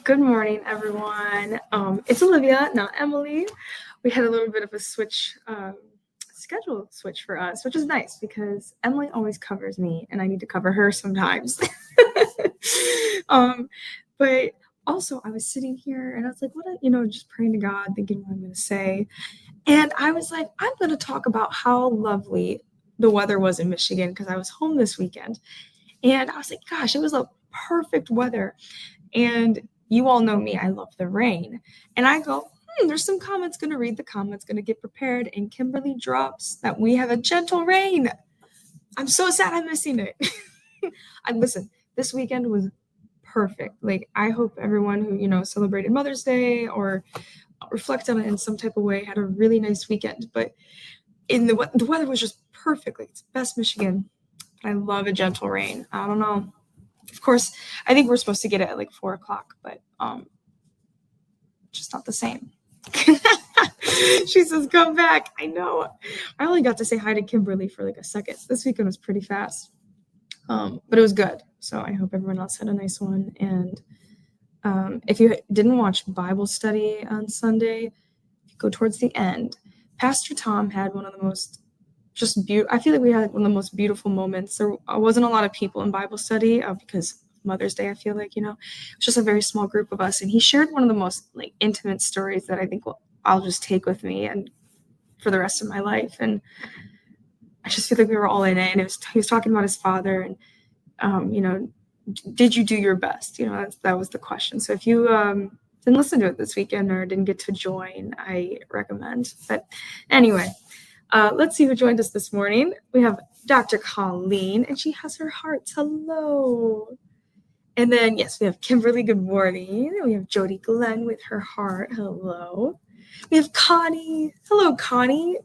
Good morning, everyone. It's Olivia, not Emily. We had a little bit of a schedule switch for us, which is nice because Emily always covers me and I need to cover her sometimes. But also I was sitting here and I was like, just praying to God, thinking what I'm going to say. And I was like, I'm going to talk about how lovely the weather was in Michigan because I was home this weekend. And I was like, gosh, it was a perfect weather. And you all know me, I love the rain. And I go, there's some comments, going to read the comments, going to get prepared. And Kimberly drops that we have a gentle rain. I'm so sad I'm missing it. Listen, this weekend was perfect. Like, I hope everyone who, celebrated Mother's Day or reflected on it in some type of way had a really nice weekend. But the weather was just perfect. Like, it's best Michigan. But I love a gentle rain. I don't know. Of course, I think we're supposed to get it at like 4 o'clock, but just not the same. She says, come back. I know. I only got to say hi to Kimberly for like a second. This weekend was pretty fast, but it was good. So I hope everyone else had a nice one. And if you didn't watch Bible study on Sunday, if you go towards the end, Pastor Tom had one of the most I feel like we had one of the most beautiful moments. There wasn't a lot of people in Bible study because Mother's Day, I feel like, it was just a very small group of us. And he shared one of the most like intimate stories that I think I'll just take with me and for the rest of my life. And I just feel like we were all in it. And he was talking about his father and, did you do your best? That was the question. So if you didn't listen to it this weekend or didn't get to join, I recommend. But anyway, let's see who joined us this morning. We have Dr. Colleen, and she has her hearts. Hello. And then, yes, we have Kimberly. Good morning. And we have Jody Glenn with her heart. Hello. We have Connie. Hello, Connie.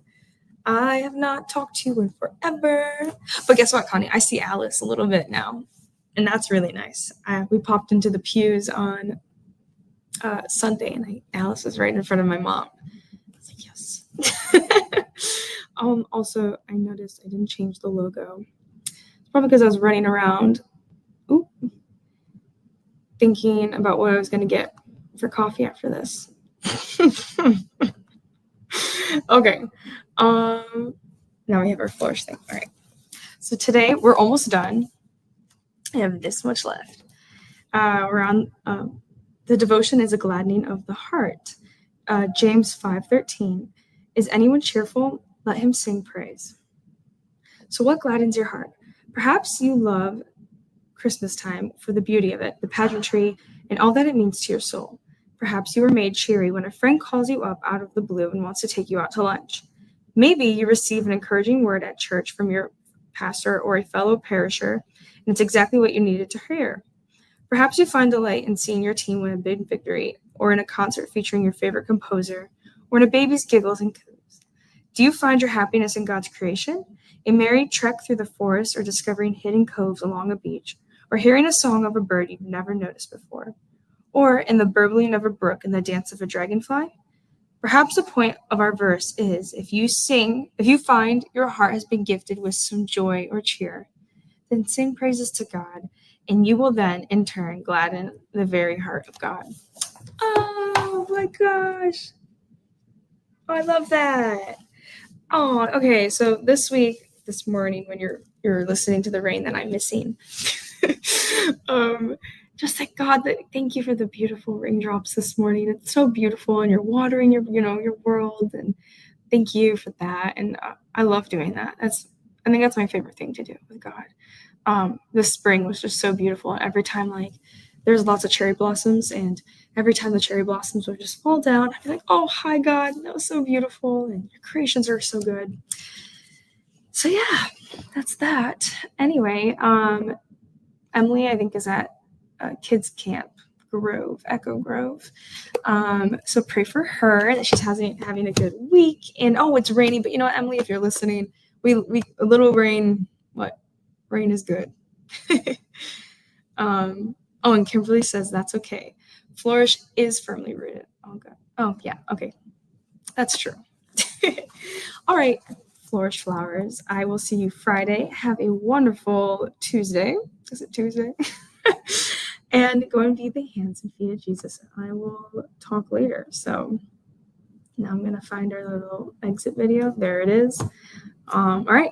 I have not talked to you in forever. But guess what, Connie? I see Alice a little bit now, and that's really nice. We popped into the pews on Sunday, and Alice is right in front of my mom. I was like, yes. Also, I noticed I didn't change the logo. It's probably because I was running around thinking about what I was going to get for coffee after this. Okay. Now we have our flourish thing. All right. So today we're almost done. I have this much left. We're on the devotion is a gladdening of the heart. James 5:13. Is anyone cheerful? Let him sing praise. So what gladdens your heart? Perhaps you love Christmas time for the beauty of it, the pageantry, and all that it means to your soul. Perhaps you were made cheery when a friend calls you up out of the blue and wants to take you out to lunch. Maybe you receive an encouraging word at church from your pastor or a fellow parisher, and it's exactly what you needed to hear. Perhaps you find delight in seeing your team win a big victory, or in a concert featuring your favorite composer, or in a baby's giggles and coos. Do you find your happiness in God's creation? A merry trek through the forest, or discovering hidden coves along a beach, or hearing a song of a bird you've never noticed before, or in the burbling of a brook and the dance of a dragonfly? Perhaps the point of our verse is, if you find your heart has been gifted with some joy or cheer, then sing praises to God, and you will then, in turn, gladden the very heart of God. Oh my gosh. Oh, I love that. Oh, okay. So this morning, when you're listening to the rain that I'm missing, just thank God thank you for the beautiful raindrops this morning. It's so beautiful, and you're watering your world, and thank you for that. And I love doing that. I think that's my favorite thing to do with God. The spring was just so beautiful. And every time there's lots of cherry blossoms, and every time the cherry blossoms would just fall down, I'd be like, oh, hi, God. That was so beautiful. And your creations are so good. So yeah, that's that. Anyway, Emily, I think, is at kids camp Echo Grove. So pray for her that she's having a good week. And it's raining, but you know what, Emily, if you're listening, we a little rain. What? Rain is good. And Kimberly says that's okay. Flourish is firmly rooted. Oh God. Oh yeah. Okay, that's true. All right, Flourish Flowers. I will see you Friday. Have a wonderful Tuesday. Is it Tuesday? and go and be the hands and feet of Jesus. I will talk later. So now I'm going to find our little exit video. There it is. All right.